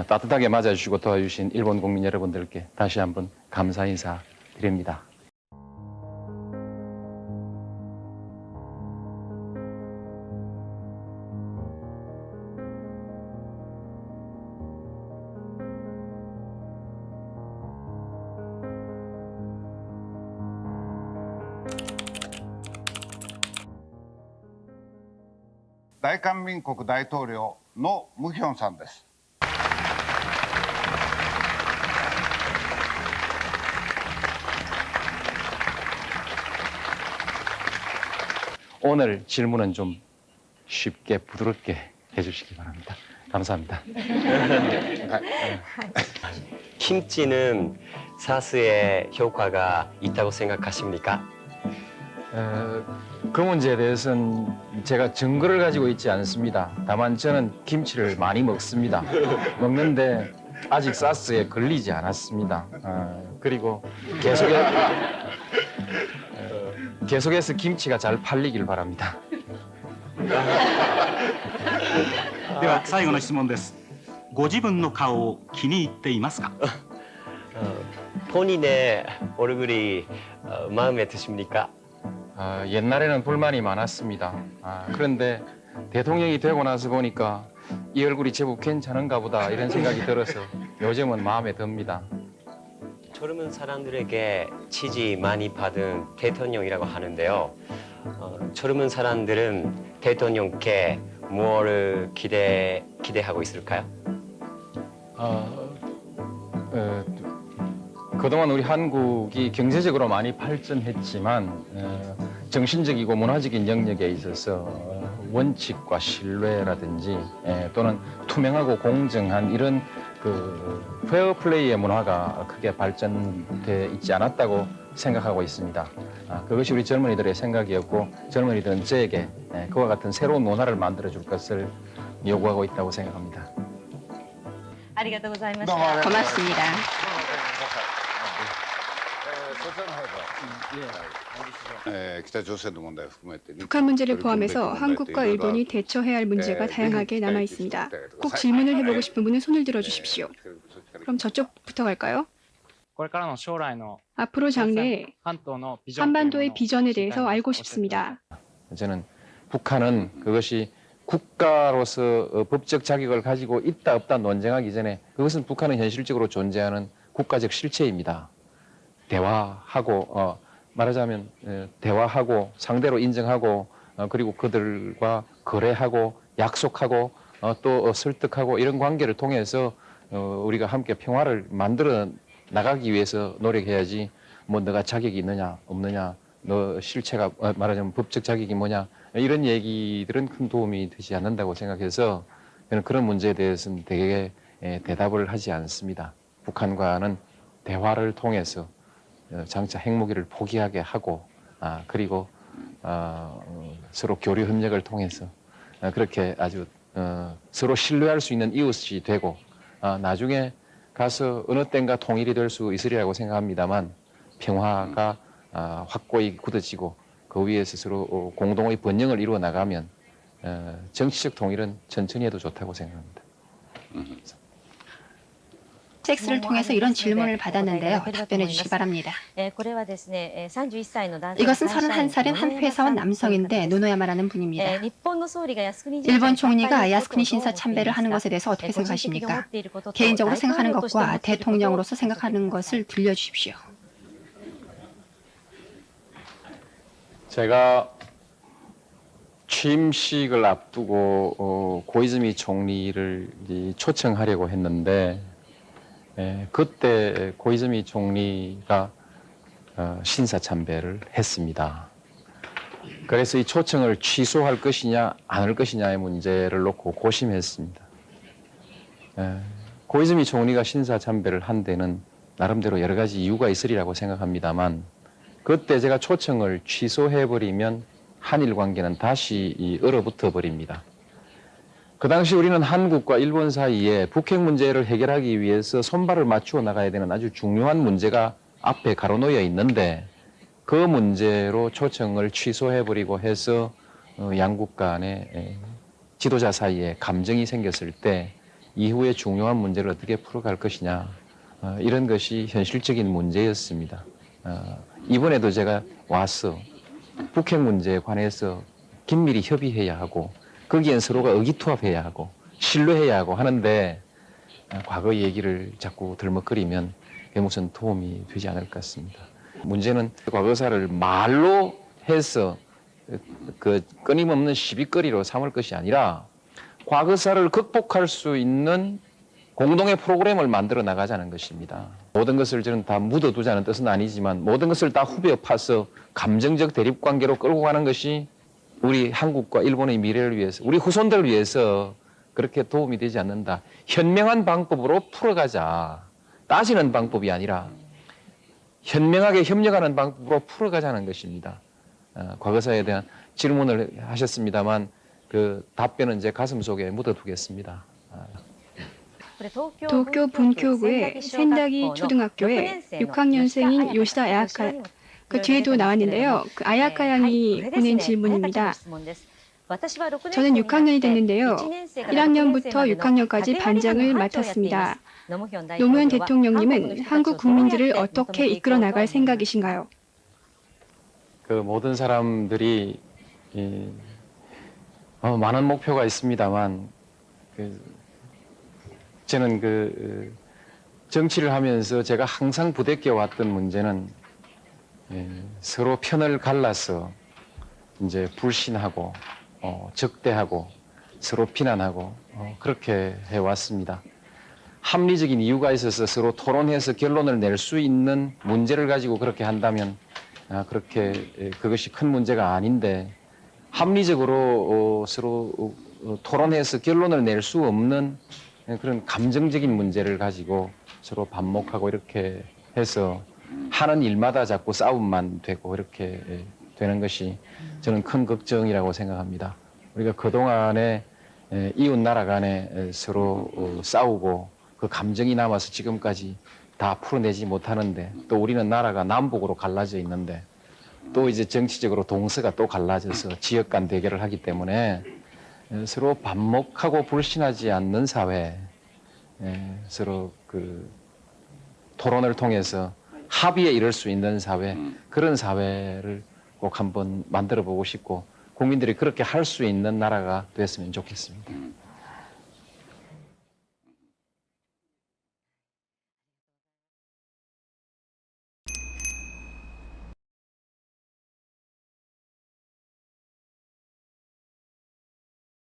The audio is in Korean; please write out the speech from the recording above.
따뜻하게 맞아주시고 도와주신 일본 국민 여러분들께 다시 한번 감사 인사 드립니다.大韓民国大統領のムヒョンさんです。 오늘 질문은 좀 쉽게 부드럽게 해주시기 바랍니다. 감사합니다. 김치는 사스의 효과가 있다고 생각하십니까? 그 문제에 대해서는 제가 증거를 가지고 있지 않습니다. 다만 저는 김치를 많이 먹습니다. 먹는데 아직 사스에 걸리지 않았습니다. 그리고 계속해서 김치가 잘 팔리길 바랍니다. では最後の質問です。ご自分の顔を気に入っていますか？ 본인의 얼굴이 마음에 드십니까? 옛날에는 불만이 많았습니다. 그런데 대통령이 되고 나서 보니까 이 얼굴이 제법 괜찮은가 보다 이런 생각이 들어서 요즘은 마음에 듭니다. 젊은 사람들에게 지지 많이 받은 대통령이라고 하는데요. 젊은 사람들은 대통령께 무엇을 기대하고 있을까요? 그동안 우리 한국이 경제적으로 많이 발전했지만 정신적이고 문화적인 영역에 있어서 원칙과 신뢰라든지 또는 투명하고 공정한 이런 그 페어플레이의 문화가 크게 발전돼 있지 않았다고 생각하고 있습니다. 그것이 우리 젊은이들의 생각이었고 젊은이들은 저에게 그와 같은 새로운 문화를 만들어줄 것을 요구하고 있다고 생각합니다. ありがとうございまし 고맙습니다. 북한 문제를 포함해서 한국과 일본이 대처해야 할 문제가 다양하게 남아 있습니다. 꼭 질문을 해보고 싶은 분은 손을 들어 주십시오. 그럼 저쪽부터 갈까요? 앞으로 장래에 한반도의 비전에 대해서 알고 싶습니다. 저는 북한은 그것이 국가로서 법적 자격을 가지고 있다 없다 논쟁하기 전에 그것은 북한은 현실적으로 존재하는 국가적 실체입니다. 대화하고 말하자면 대화하고 상대로 인정하고 그리고 그들과 거래하고 약속하고 또 설득하고 이런 관계를 통해서 우리가 함께 평화를 만들어 나가기 위해서 노력해야지 뭐 너가 자격이 있느냐 없느냐 너 실체가 말하자면 법적 자격이 뭐냐 이런 얘기들은 큰 도움이 되지 않는다고 생각해서 저는 그런 문제에 대해서는 되게 대답을 하지 않습니다. 북한과는 대화를 통해서 장차 핵무기를 포기하게 하고 그리고 서로 교류 협력을 통해서 그렇게 아주 서로 신뢰할 수 있는 이웃이 되고 나중에 가서 어느 때인가 통일이 될 수 있으리라고 생각합니다만 평화가 확고히 굳어지고 그 위에서 서로 공동의 번영을 이루어 나가면 정치적 통일은 천천히 해도 좋다고 생각합니다. 섹스를 통해서 이런 질문을 받았는데요. 답변해 주시기 바랍니다. 이것은 31살인 한 회사원 남성인데 노노야마라는 분입니다. 일본 총리가 야스쿠니 신사 참배를 하는 것에 대해서 어떻게 생각하십니까? 개인적으로 생각하는 것과 대통령으로서 생각하는 것을 들려주십시오. 제가 취임식을 앞두고 고이즈미 총리를 초청하려고 했는데 그때 고이즈미 총리가 신사 참배를 했습니다. 그래서 이 초청을 취소할 것이냐 안 할 것이냐의 문제를 놓고 고심했습니다. 고이즈미 총리가 신사 참배를 한 데는 나름대로 여러 가지 이유가 있으리라고 생각합니다만 그때 제가 초청을 취소해버리면 한일 관계는 다시 얼어붙어 버립니다. 그 당시 우리는 한국과 일본 사이에 북핵 문제를 해결하기 위해서 손발을 맞추어 나가야 되는 아주 중요한 문제가 앞에 가로놓여 있는데 그 문제로 초청을 취소해버리고 해서 양국 간의 지도자 사이에 감정이 생겼을 때 이후에 중요한 문제를 어떻게 풀어갈 것이냐 이런 것이 현실적인 문제였습니다. 이번에도 제가 와서 북핵 문제에 관해서 긴밀히 협의해야 하고 거기엔 서로가 의기투합해야 하고 신뢰해야 하고 하는데 과거 얘기를 자꾸 들먹거리면 그게 무슨 도움이 되지 않을 것 같습니다. 문제는 과거사를 말로 해서 그 끊임없는 시비거리로 삼을 것이 아니라 과거사를 극복할 수 있는 공동의 프로그램을 만들어 나가자는 것입니다. 모든 것을 저는 다 묻어두자는 뜻은 아니지만 모든 것을 다 후벼 파서 감정적 대립관계로 끌고 가는 것이 우리 한국과 일본의 미래를 위해서 우리 후손들을 위해서 그렇게 도움이 되지 않는다. 현명한 방법으로 풀어가자. 따지는 방법이 아니라 현명하게 협력하는 방법으로 풀어가자는 것입니다. 과거사에 대한 질문을 하셨습니다만 그 답변은 제 가슴 속에 묻어두겠습니다. 도쿄 분교구의 센다기 초등학교의 6학년생인 요시다 아야카 그 뒤에도 나왔는데요. 그 아야카 양이 보낸 질문입니다. 저는 6학년이 됐는데요. 1학년부터 6학년까지 반장을 맡았습니다. 노무현 대통령님은 한국 국민들을 어떻게 이끌어 나갈 생각이신가요? 그 모든 사람들이 많은 목표가 있습니다만 저는 정치를 하면서 제가 항상 부대껴 왔던 문제는 서로 편을 갈라서 이제 불신하고 적대하고 서로 비난하고 그렇게 해왔습니다. 합리적인 이유가 있어서 서로 토론해서 결론을 낼 수 있는 문제를 가지고 그렇게 한다면 그것이 큰 문제가 아닌데 합리적으로 서로 토론해서 결론을 낼 수 없는 그런 감정적인 문제를 가지고 서로 반목하고 이렇게 해서 하는 일마다 자꾸 싸움만 되고 이렇게 되는 것이 저는 큰 걱정이라고 생각합니다. 우리가 그동안에 이웃 나라 간에 서로 싸우고 그 감정이 남아서 지금까지 다 풀어내지 못하는데 또 우리는 나라가 남북으로 갈라져 있는데 또 이제 정치적으로 동서가 또 갈라져서 지역 간 대결을 하기 때문에 서로 반목하고 불신하지 않는 사회, 서로 토론을 통해서 합의에 이를 수 있는 사회, 그런 사회를 꼭 한번 만들어 보고 싶고 국민들이 그렇게 할 수 있는 나라가 됐으면 좋겠습니다.